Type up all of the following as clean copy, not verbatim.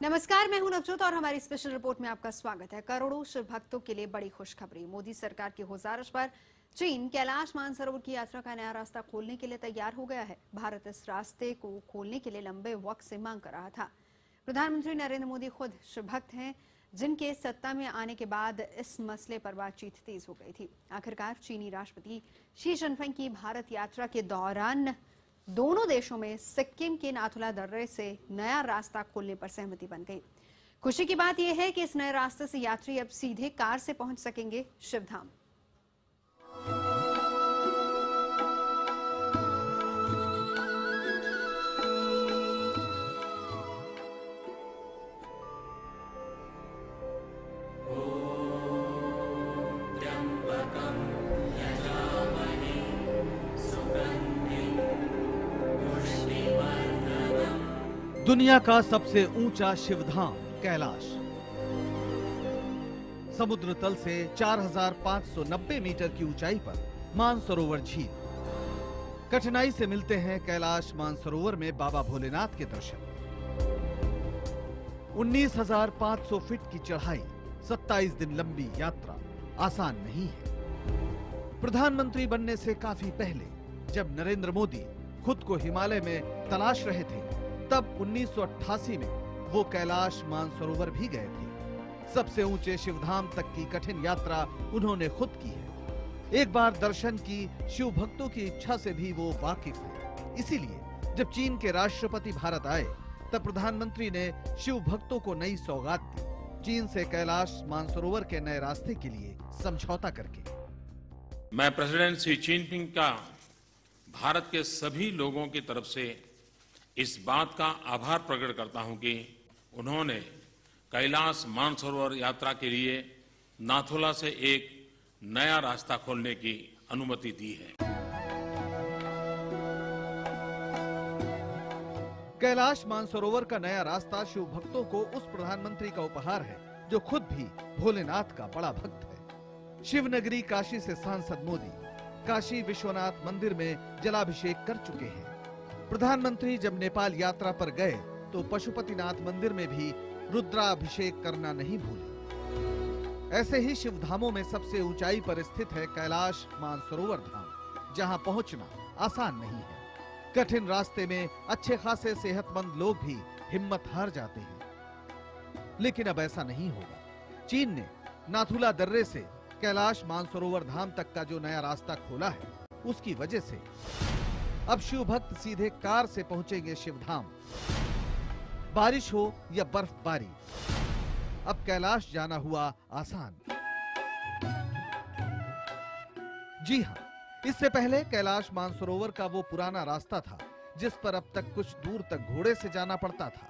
नमस्कार, मैं हूं नवजोत और हमारी स्पेशल रिपोर्ट में आपका स्वागत है। करोड़ों शिव भक्तों के लिए बड़ी खुशखबरी। मोदी सरकार की गुजारिश पर चीन कैलाश मानसरोवर की यात्रा का नया रास्ता खोलने के लिए तैयार हो गया है। भारत इस रास्ते को खोलने के लिए लंबे वक्त से मांग कर रहा था। प्रधानमंत्री नरेंद्र मोदी खुद शिव भक्त हैं, जिनके सत्ता में आने के बाद इस मसले पर बातचीत तेज हो गई थी। आखिरकार चीनी राष्ट्रपति शी जिनपिंग की भारत यात्रा के दौरान दोनों देशों में सिक्किम के नाथुला दर्रे से नया रास्ता खोलने पर सहमति बन गई। खुशी की बात यह है कि इस नए रास्ते से यात्री अब सीधे कार से पहुंच सकेंगे शिवधाम। दुनिया का सबसे ऊंचा शिवधाम कैलाश समुद्र तल से 4,590 मीटर की ऊंचाई पर मानसरोवर झील। कठिनाई से मिलते हैं कैलाश मानसरोवर में बाबा भोलेनाथ के दर्शन। 19,500 फीट की चढ़ाई, 27 दिन लंबी यात्रा आसान नहीं है। प्रधानमंत्री बनने से काफी पहले जब नरेंद्र मोदी खुद को हिमालय में तलाश रहे थे, तब 1988 में वो कैलाश मानसरोवर भी गए थे। सबसे ऊंचे शिवधाम तक की कठिन यात्रा उन्होंने खुद की है। एक बार दर्शन की शिव भक्तों की इच्छा से भी वो वाकिफ है। इसीलिए जब चीन के राष्ट्रपति भारत आए, तब प्रधानमंत्री ने शिव भक्तों को नई सौगात दी, चीन से कैलाश मानसरोवर के नए रास्ते के लिए समझौता करके। मैं प्रेसिडेंट शी जिनपिंग का भारत के सभी लोगों की तरफ से इस बात का आभार प्रकट करता हूं कि उन्होंने कैलाश मानसरोवर यात्रा के लिए नाथुला से एक नया रास्ता खोलने की अनुमति दी है। कैलाश मानसरोवर का नया रास्ता शिव भक्तों को उस प्रधानमंत्री का उपहार है जो खुद भी भोलेनाथ का बड़ा भक्त है। शिवनगरी काशी से सांसद मोदी काशी विश्वनाथ मंदिर में जलाभिषेक कर चुके हैं। प्रधानमंत्री जब नेपाल यात्रा पर गए तो पशुपतिनाथ मंदिर में भी रुद्राभिषेक करना नहीं भूले। ऐसे ही शिव धामों में सबसे ऊंचाई पर स्थित है कैलाश मानसरोवर धाम, जहां पहुंचना आसान नहीं है। कठिन रास्ते में अच्छे खासे सेहतमंद लोग भी हिम्मत हार जाते हैं, लेकिन अब ऐसा नहीं होगा। चीन ने नाथुला दर्रे से कैलाश मानसरोवर धाम तक का जो नया रास्ता खोला है, उसकी वजह से अब शिव भक्त सीधे कार से पहुंचेंगे शिवधाम। बारिश हो या बर्फबारी, अब कैलाश जाना हुआ आसान। जी हां, इससे पहले कैलाश मानसरोवर का वो पुराना रास्ता था जिस पर अब तक कुछ दूर तक घोड़े से जाना पड़ता था।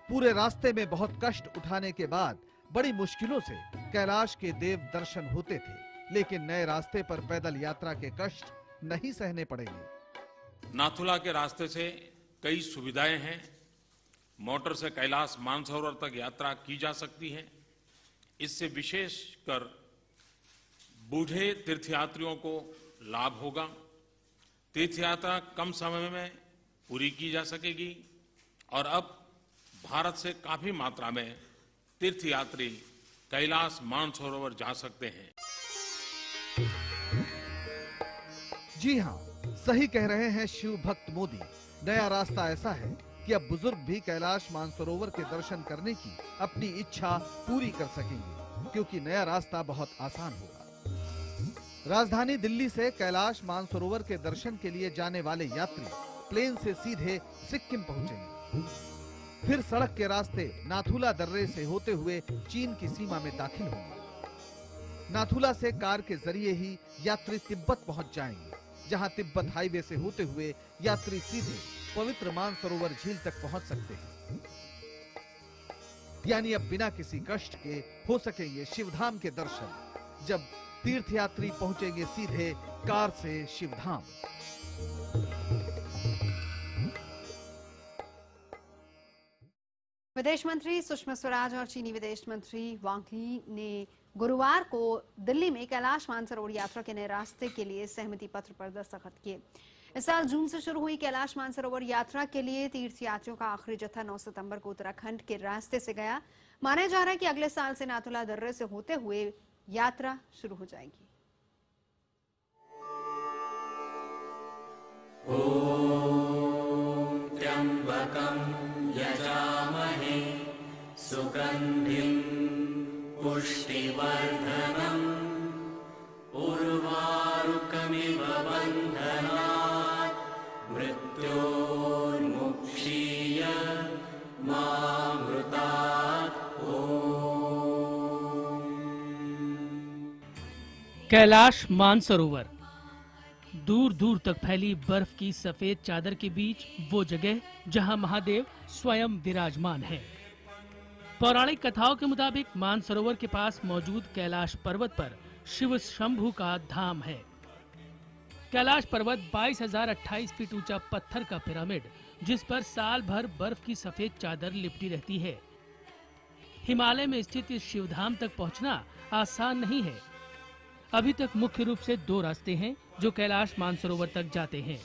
पूरे रास्ते में बहुत कष्ट उठाने के बाद बड़ी मुश्किलों से कैलाश के देव दर्शन होते थे, लेकिन नए रास्ते पर पैदल यात्रा के कष्ट नहीं सहने पड़ेंगे। नाथुला के रास्ते से कई सुविधाएं हैं। मोटर से कैलाश मानसरोवर तक यात्रा की जा सकती है। इससे विशेषकर बूढ़े तीर्थयात्रियों को लाभ होगा। तीर्थयात्रा कम समय में पूरी की जा सकेगी और अब भारत से काफी मात्रा में तीर्थयात्री कैलाश मानसरोवर जा सकते हैं। जी हां, सही कह रहे हैं शिव भक्त मोदी। नया रास्ता ऐसा है कि अब बुजुर्ग भी कैलाश मानसरोवर के दर्शन करने की अपनी इच्छा पूरी कर सकेंगे, क्योंकि नया रास्ता बहुत आसान होगा। राजधानी दिल्ली से कैलाश मानसरोवर के दर्शन के लिए जाने वाले यात्री प्लेन से सीधे सिक्किम पहुंचेंगे, फिर सड़क के रास्ते नाथुला दर्रे से होते हुए चीन की सीमा में दाखिल होंगे। नाथुला से कार के जरिए ही यात्री तिब्बत पहुंच जाएंगे, जहां तिब्बत हाईवे से होते हुए यात्री सीधे पवित्र मानसरोवर झील तक पहुंच सकते हैं। यानी अब बिना किसी कष्ट के हो सकेंगे शिवधाम के दर्शन, जब तीर्थयात्री पहुंचेंगे सीधे कार से शिवधाम। विदेश मंत्री सुषमा स्वराज और चीनी विदेश मंत्री वांग यी ने गुरुवार को दिल्ली में कैलाश मानसरोवर यात्रा के नए रास्ते के लिए सहमति पत्र पर दस्तखत किए। इस साल जून से शुरू हुई कैलाश मानसरोवर यात्रा के लिए तीर्थ यात्रियों का आखिरी जत्था 9 सितंबर को उत्तराखंड के रास्ते से गया। माना जा रहा है कि अगले साल से नाथुला दर्रे से होते हुए यात्रा शुरू हो जाएगी। ओम त्र्यंबकं यजामहे सुगंधिं पुष्टिवर्धनम् उर्वारुकमिव बन्धनात् मृत्योर्मुक्षीय मामृतात्। कैलाश मानसरोवर, दूर दूर तक फैली बर्फ की सफेद चादर के बीच वो जगह जहां महादेव स्वयं विराजमान है। पौराणिक कथाओं के मुताबिक मानसरोवर के पास मौजूद कैलाश पर्वत पर शिव शंभु का धाम है। कैलाश पर्वत 22,028 फीट ऊंचा पत्थर का पिरामिड, जिस पर साल भर बर्फ की सफेद चादर लिपटी रहती है। हिमालय में स्थित इस शिवधाम तक पहुंचना आसान नहीं है। अभी तक मुख्य रूप से 2 रास्ते हैं जो कैलाश मानसरोवर तक जाते हैं।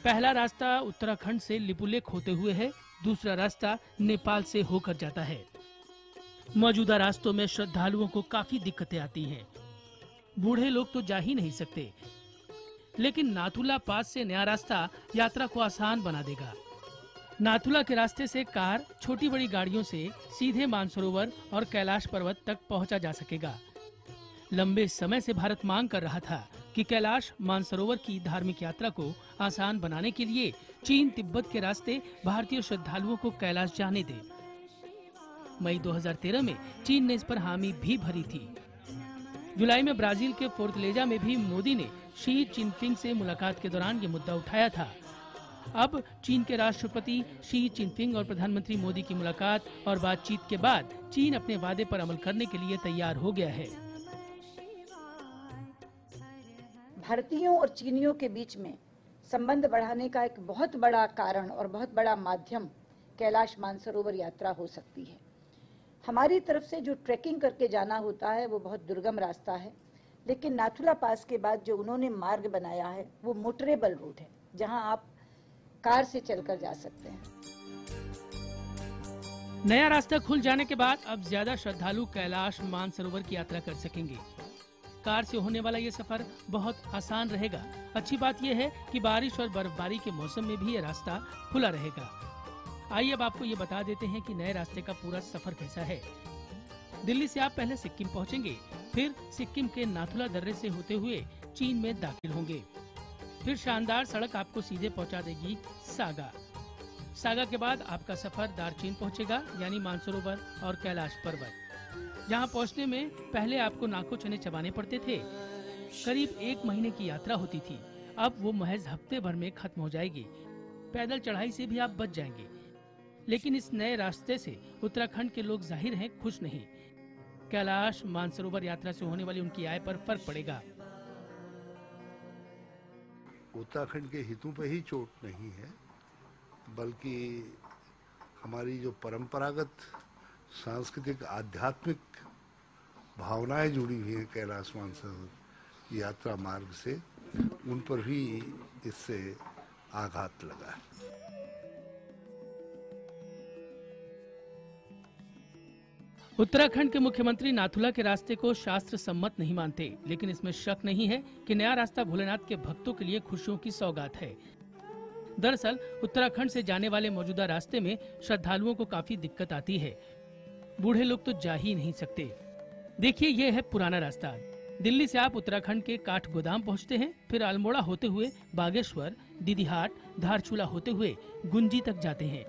पहला रास्ता उत्तराखंड से लिपुलेख होते हुए है, दूसरा रास्ता नेपाल से होकर जाता है। मौजूदा रास्तों में श्रद्धालुओं को काफी दिक्कतें आती हैं। बूढ़े लोग तो जा ही नहीं सकते, लेकिन नाथुला पास से नया रास्ता यात्रा को आसान बना देगा। नाथुला के रास्ते से कार, छोटी बड़ी गाड़ियों से सीधे मानसरोवर और कैलाश पर्वत तक पहुंचा जा सकेगा। लंबे समय से भारत मांग कर रहा था कि कैलाश मानसरोवर की धार्मिक यात्रा को आसान बनाने के लिए चीन तिब्बत के रास्ते भारतीय श्रद्धालुओं को कैलाश जाने दे। मई 2013 में चीन ने इस पर हामी भी भरी थी। जुलाई में ब्राजील के फोर्टलेजा में भी मोदी ने शी चिनफिंग से मुलाकात के दौरान ये मुद्दा उठाया था। अब चीन के राष्ट्रपति शी चिनफिंग और प्रधानमंत्री मोदी की मुलाकात और बातचीत के बाद चीन अपने वादे पर अमल करने के लिए तैयार हो गया है। भारतीयों और चीनियों के बीच में संबंध बढ़ाने का एक बहुत बड़ा कारण और बहुत बड़ा माध्यम कैलाश मानसरोवर यात्रा हो सकती है। हमारी तरफ से जो ट्रैकिंग करके जाना होता है वो बहुत दुर्गम रास्ता है, लेकिन नाथुला पास के बाद जो उन्होंने मार्ग बनाया है वो मोटरेबल रूट है, जहां आप कार से चलकर जा सकते हैं। नया रास्ता खुल जाने के बाद अब ज्यादा श्रद्धालु कैलाश मानसरोवर की यात्रा कर सकेंगे। कार से होने वाला ये सफर बहुत आसान रहेगा। अच्छी बात यह है कि बारिश और बर्फबारी के मौसम में भी ये रास्ता खुला रहेगा। आइए अब आपको ये बता देते हैं कि नए रास्ते का पूरा सफर कैसा है। दिल्ली से आप पहले सिक्किम पहुंचेंगे, फिर सिक्किम के नाथुला दर्रे से होते हुए चीन में दाखिल होंगे। फिर शानदार सड़क आपको सीधे पहुंचा देगी सागा। सागा के बाद आपका सफर दार्जिलिंग पहुंचेगा, यानी मानसरोवर और कैलाश पर्वत। जहां पहुंचने में पहले आपको नाको चने चबाने पड़ते थे। करीब 1 महीने की यात्रा होती थी, अब वो महज हफ्ते भर में खत्म हो जाएगी। पैदल चढ़ाई से भी आप बच जाएंगे। लेकिन इस नए रास्ते से उत्तराखंड के लोग जाहिर हैं खुश नहीं। कैलाश मानसरोवर यात्रा से होने वाली उनकी आय पर फर्क पड़ेगा। उत्तराखंड के हितों पे ही चोट नहीं है, बल्कि हमारी जो परंपरागत सांस्कृतिक आध्यात्मिक भावनाएं जुड़ी हुई हैं कैलाश मानसरोवर यात्रा मार्ग से, उन पर भी इससे आघात लगा है। उत्तराखंड के मुख्यमंत्री नाथुला के रास्ते को शास्त्र सम्मत नहीं मानते, लेकिन इसमें शक नहीं है कि नया रास्ता भोलेनाथ के भक्तों के लिए खुशियों की सौगात है। दरअसल उत्तराखंड से जाने वाले मौजूदा रास्ते में श्रद्धालुओं को काफी दिक्कत आती है। बूढ़े लोग तो जा ही नहीं सकते। देखिए, ये है पुराना रास्ता। दिल्ली से आप उत्तराखंड के काठगोदाम पहुंचते हैं, फिर अल्मोड़ा होते हुए बागेश्वर, दीदीहाट, धारचूला होते हुए गुंजी तक जाते हैं।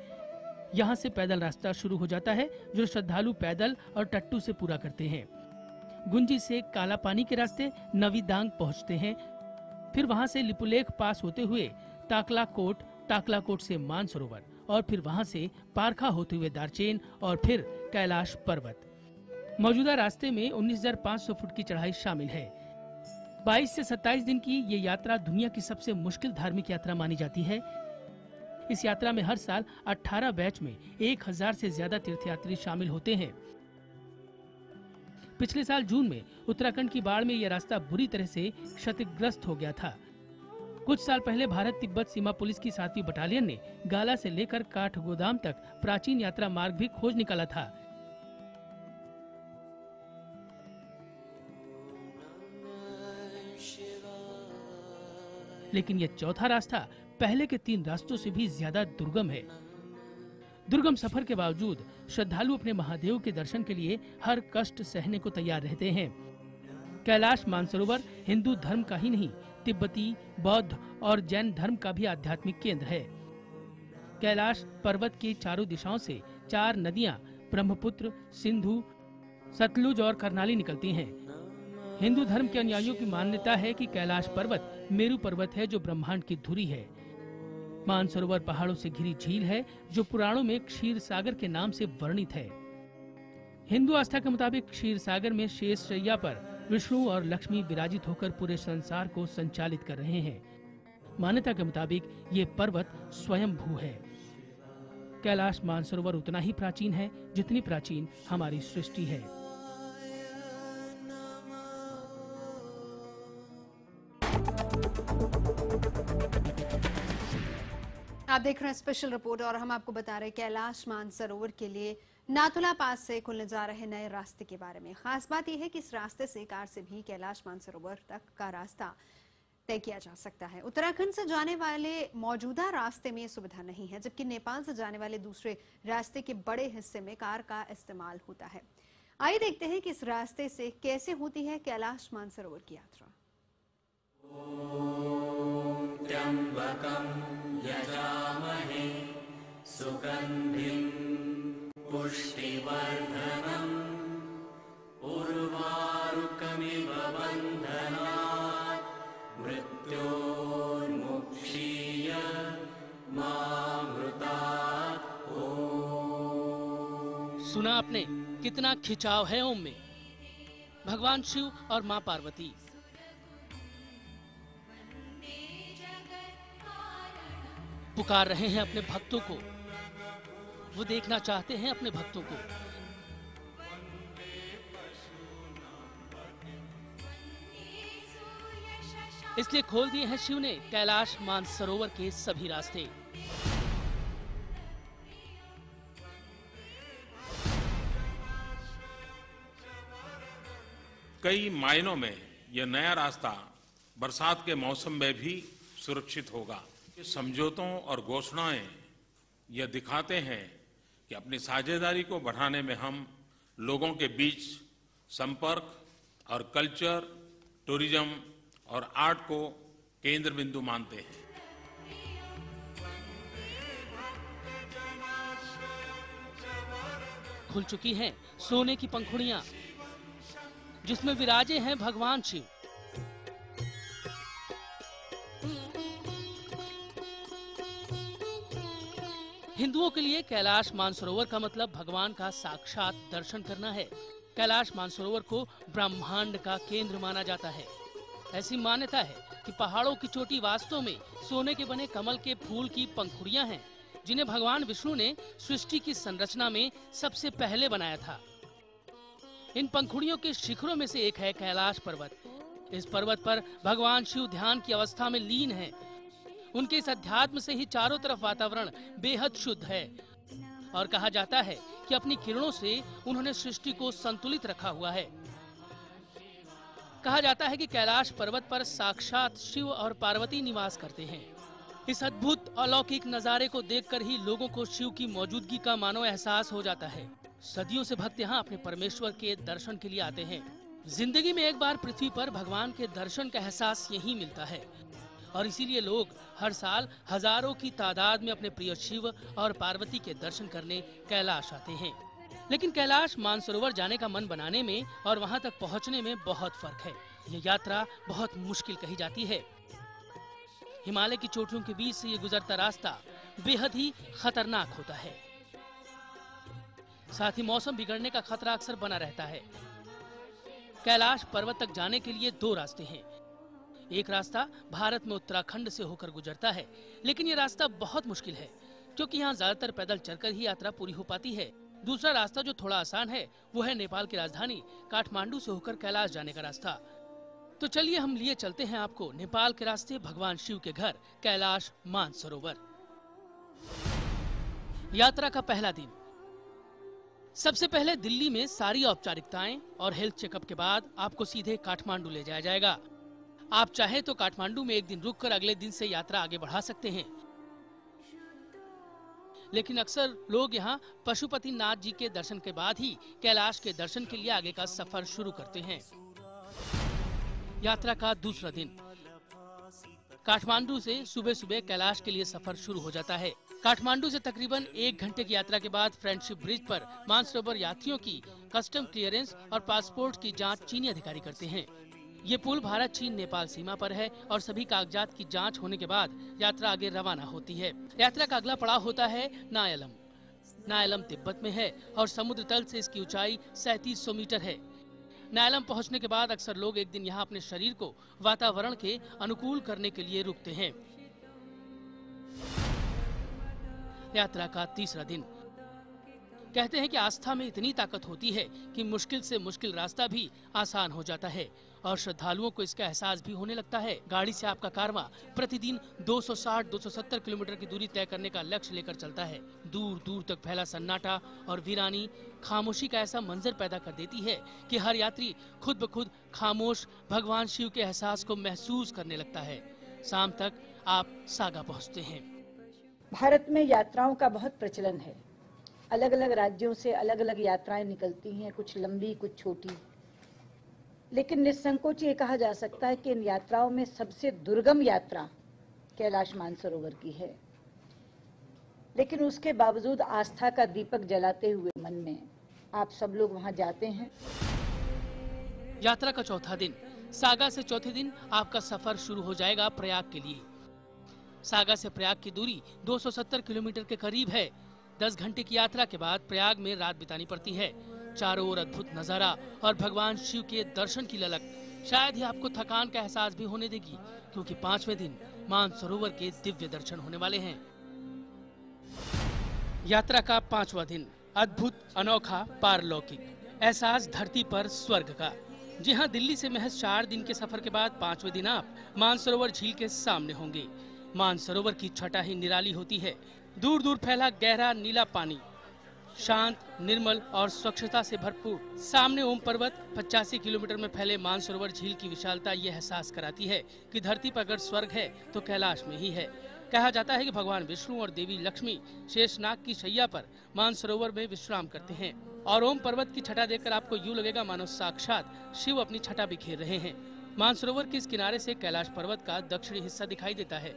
यहाँ से पैदल रास्ता शुरू हो जाता है, जो श्रद्धालु पैदल और टट्टू से पूरा करते हैं। गुंजी से काला पानी के रास्ते नवीदांग पहुँचते हैं, फिर वहाँ से लिपुलेख पास होते हुए टाकलाकोट से मानसरोवर, और फिर वहाँ से पारखा होते हुए दार्चेन और फिर कैलाश पर्वत। मौजूदा रास्ते में 19,500 फुट की चढ़ाई शामिल है। 22 से 27 दिन की ये यात्रा दुनिया की सबसे मुश्किल धार्मिक यात्रा मानी जाती है। इस यात्रा में हर साल 18 बैच में 1000 से ज्यादा तीर्थयात्री शामिल होते हैं। पिछले साल जून में उत्तराखंड की बाढ़ में यह रास्ता बुरी तरह से क्षतिग्रस्त हो गया था। कुछ साल पहले भारत तिब्बत सीमा पुलिस की 7वीं बटालियन ने गाला से लेकर काठगोदाम तक प्राचीन यात्रा मार्ग भी खोज निकाला था। लेकिन ये चौथा रास्ता पहले के 3 रास्तों से भी ज्यादा दुर्गम है। दुर्गम सफर के बावजूद श्रद्धालु अपने महादेव के दर्शन के लिए हर कष्ट सहने को तैयार रहते हैं। कैलाश मानसरोवर हिंदू धर्म का ही नहीं, तिब्बती, बौद्ध और जैन धर्म का भी आध्यात्मिक केंद्र है। कैलाश पर्वत की चारों दिशाओं से 4 नदियां ब्रह्मपुत्र, सिंधु, सतलुज और करनाली निकलती हैं। हिंदू धर्म के अनुयायियों की मान्यता है कि कैलाश पर्वत मेरु पर्वत है जो ब्रह्मांड की धुरी है। मानसरोवर पहाड़ों से घिरी झील है जो पुराणों में क्षीर सागर के नाम से वर्णित है। हिंदू आस्था के मुताबिक क्षीर सागर में शेष शैया पर विष्णु और लक्ष्मी विराजित होकर पूरे संसार को संचालित कर रहे हैं। मान्यता के मुताबिक ये पर्वत स्वयं भू है। कैलाश मानसरोवर उतना ही प्राचीन है जितनी प्राचीन हमारी सृष्टि है। आप देख रहे हैं स्पेशल रिपोर्ट और हम आपको बता रहे हैं कैलाश मानसरोवर के लिए नाथुला पास से खुलने जा रहे नए रास्ते के बारे में। खास बात यह है कि इस रास्ते से कार से भी कैलाश मानसरोवर तक का रास्ता तय किया जा सकता है। उत्तराखंड से जाने वाले मौजूदा रास्ते में सुविधा नहीं है, जबकि नेपाल से जाने वाले दूसरे रास्ते के बड़े हिस्से में कार का इस्तेमाल होता है। आइए देखते हैं कि इस रास्ते से कैसे होती है कैलाश मानसरोवर की यात्रा। त्र्यंबकं यजामहे सुगंधिं पुष्टिवर्धनम् उर्वारुकमिव बन्धनात् मृत्योर्मुक्षीय मामृतात्। सुना आपने कितना खिंचाव है ओम में। भगवान शिव और मां पार्वती पुकार रहे हैं अपने भक्तों को। वो देखना चाहते हैं अपने भक्तों को। इसलिए खोल दिए हैं शिव ने कैलाश मानसरोवर के सभी रास्ते। कई मायनों में यह नया रास्ता बरसात के मौसम में भी सुरक्षित होगा। समझौतों और घोषणाएं यह दिखाते हैं कि अपनी साझेदारी को बढ़ाने में हम लोगों के बीच संपर्क और कल्चर, टूरिज्म और आर्ट को केंद्र बिंदु मानते हैं। खुल चुकी हैं सोने की पंखुड़ियां जिसमें विराजे हैं भगवान शिव। हिंदुओं के लिए कैलाश मानसरोवर का मतलब भगवान का साक्षात दर्शन करना है। कैलाश मानसरोवर को ब्रह्मांड का केंद्र माना जाता है। ऐसी मान्यता है कि पहाड़ों की चोटी वास्तव में सोने के बने कमल के फूल की पंखुड़ियां हैं, जिन्हें भगवान विष्णु ने सृष्टि की संरचना में सबसे पहले बनाया था। इन पंखुड़ियों के शिखरों में से एक है कैलाश पर्वत। इस पर्वत पर भगवान शिव ध्यान की अवस्था में लीन हैं। उनके इस अध्यात्म से ही चारों तरफ वातावरण बेहद शुद्ध है और कहा जाता है कि अपनी किरणों से उन्होंने सृष्टि को संतुलित रखा हुआ है। कहा जाता है कि कैलाश पर्वत पर साक्षात शिव और पार्वती निवास करते हैं। इस अद्भुत अलौकिक नजारे को देखकर ही लोगों को शिव की मौजूदगी का मानो एहसास हो जाता है। सदियों से भक्त यहाँ अपने परमेश्वर के दर्शन के लिए आते हैं। जिंदगी में एक बार पृथ्वी पर भगवान के दर्शन का एहसास यही मिलता है और इसीलिए लोग हर साल हजारों की तादाद में अपने प्रिय शिव और पार्वती के दर्शन करने कैलाश आते हैं। लेकिन कैलाश मानसरोवर जाने का मन बनाने में और वहां तक पहुंचने में बहुत फर्क है। ये यात्रा बहुत मुश्किल कही जाती है। हिमालय की चोटियों के बीच से ये गुजरता रास्ता बेहद ही खतरनाक होता है। साथ ही मौसम बिगड़ने का खतरा अक्सर बना रहता है। कैलाश पर्वत तक जाने के लिए 2 रास्ते हैं। एक रास्ता भारत में उत्तराखंड से होकर गुजरता है, लेकिन ये रास्ता बहुत मुश्किल है क्योंकि यहाँ ज्यादातर पैदल चलकर ही यात्रा पूरी हो पाती है। दूसरा रास्ता जो थोड़ा आसान है वो है नेपाल की राजधानी काठमांडू से होकर कैलाश जाने का रास्ता। तो चलिए हम लिए चलते हैं आपको नेपाल के रास्ते भगवान शिव के घर कैलाश मानसरोवर। यात्रा का पहला दिन। सबसे पहले दिल्ली में सारी औपचारिकताएं और हेल्थ चेकअप के बाद आपको सीधे काठमांडू ले जाया जाएगा। आप चाहे तो काठमांडू में एक दिन रुककर अगले दिन से यात्रा आगे बढ़ा सकते हैं, लेकिन अक्सर लोग यहाँ पशुपतिनाथ जी के दर्शन के बाद ही कैलाश के दर्शन के लिए आगे का सफर शुरू करते हैं। यात्रा का दूसरा दिन। काठमांडू से सुबह सुबह कैलाश के लिए सफर शुरू हो जाता है। काठमांडू से तकरीबन 1 घंटे की यात्रा के बाद फ्रेंडशिप ब्रिज पर मानसरोवर यात्रियों की कस्टम क्लियरेंस और पासपोर्ट की जांच चीनी अधिकारी करते हैं। ये पुल भारत चीन नेपाल सीमा पर है और सभी कागजात की जांच होने के बाद यात्रा आगे रवाना होती है। यात्रा का अगला पड़ाव होता है नायलम। नायलम तिब्बत में है और समुद्र तल से इसकी ऊंचाई 3700 मीटर है। नायलम पहुंचने के बाद अक्सर लोग एक दिन यहाँ अपने शरीर को वातावरण के अनुकूल करने के लिए रुकते हैं। यात्रा का तीसरा दिन। कहते हैं कि आस्था में इतनी ताकत होती है कि मुश्किल से मुश्किल रास्ता भी आसान हो जाता है और श्रद्धालुओं को इसका एहसास भी होने लगता है। गाड़ी से आपका कारवां प्रतिदिन 260-270 किलोमीटर की दूरी तय करने का लक्ष्य लेकर चलता है। दूर दूर तक फैला सन्नाटा और वीरानी खामोशी का ऐसा मंजर पैदा कर देती है कि हर यात्री खुद ब खुद खामोश भगवान शिव के एहसास को महसूस करने लगता है। शाम तक आप सागा पहुँचते हैं। भारत में यात्राओं का बहुत प्रचलन है। अलग अलग राज्यों से अलग अलग यात्राएं निकलती हैं, कुछ लंबी कुछ छोटी, लेकिन निसंकोच ये कहा जा सकता है कि इन यात्राओं में सबसे दुर्गम यात्रा कैलाश मानसरोवर की है। लेकिन उसके बावजूद आस्था का दीपक जलाते हुए मन में आप सब लोग वहां जाते हैं। यात्रा का चौथा दिन। सागा से चौथे दिन आपका सफर शुरू हो जाएगा प्रयाग के लिए। सागा से प्रयाग की दूरी 270 किलोमीटर के करीब है। 10 घंटे की यात्रा के बाद प्रयाग में रात बितानी पड़ती है। चारों ओर अद्भुत नजारा और भगवान शिव के दर्शन की ललक शायद ही आपको थकान का एहसास भी होने देगी, क्योंकि 5वें दिन मानसरोवर के दिव्य दर्शन होने वाले हैं। यात्रा का 5वां दिन। अद्भुत, अनोखा, पारलौकिक एहसास धरती पर स्वर्ग का। जी हाँ, दिल्ली से महज 4 दिन के सफर के बाद 5वें दिन आप मानसरोवर झील के सामने होंगे। मानसरोवर की छटा ही निराली होती है। दूर दूर फैला गहरा नीला पानी, शांत, निर्मल और स्वच्छता से भरपूर। सामने ओम पर्वत, 85 किलोमीटर में फैले मानसरोवर झील की विशालता ये एहसास कराती है कि धरती पर अगर स्वर्ग है तो कैलाश में ही है। कहा जाता है कि भगवान विष्णु और देवी लक्ष्मी शेषनाग की शैया पर मानसरोवर में विश्राम करते हैं और ओम पर्वत की छटा देखकर आपको यूं लगेगा मानो साक्षात शिव अपनी छटा बिखेर रहे हैं। मानसरोवर के इस किनारे से कैलाश पर्वत का दक्षिणी हिस्सा दिखाई देता है।